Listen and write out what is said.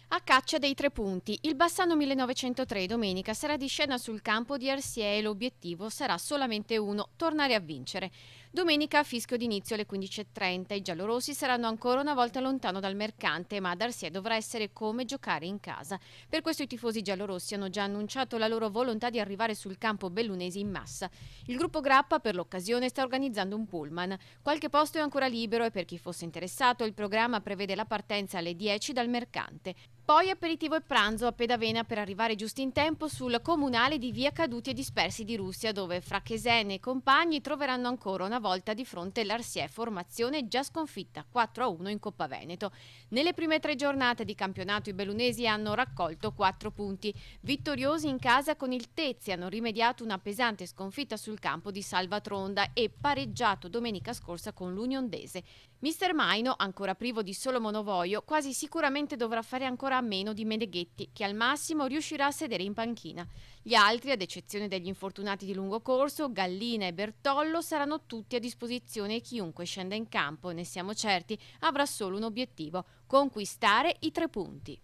A caccia dei 3 punti, il Bassano 1903 domenica sarà di scena sul campo di Arsie e l'obiettivo sarà solamente uno, tornare a vincere. Domenica fischio d'inizio alle 15:30, i giallorossi saranno ancora una volta lontano dal Mercante, ma ad Arsie dovrà essere come giocare in casa. Per questo i tifosi giallorossi hanno già annunciato la loro volontà di arrivare sul campo bellunesi in massa. Il gruppo Grappa per l'occasione sta organizzando un pullman. Qualche posto è ancora libero e per chi fosse interessato il programma prevede la partenza alle 10 dal Mercante. Poi aperitivo e pranzo a Pedavena per arrivare giusto in tempo sul comunale di via Caduti e Dispersi di Russia, dove fra Chesene e compagni troveranno ancora una volta di fronte l'Arsie, formazione già sconfitta 4-1 in Coppa Veneto. Nelle prime 3 giornate di campionato i bellunesi hanno raccolto 4 punti. Vittoriosi in casa con il Tezzi hanno rimediato una pesante sconfitta sul campo di Salvatronda e pareggiato domenica scorsa con l'Uniondese. Mister Maino, ancora privo di solo monovoio, quasi sicuramente dovrà fare ancora a meno di Meneghetti, che al massimo riuscirà a sedere in panchina. Gli altri, ad eccezione degli infortunati di lungo corso, Gallina e Bertollo, saranno tutti a disposizione e chiunque scenda in campo, ne siamo certi, avrà solo un obiettivo: conquistare i 3 punti.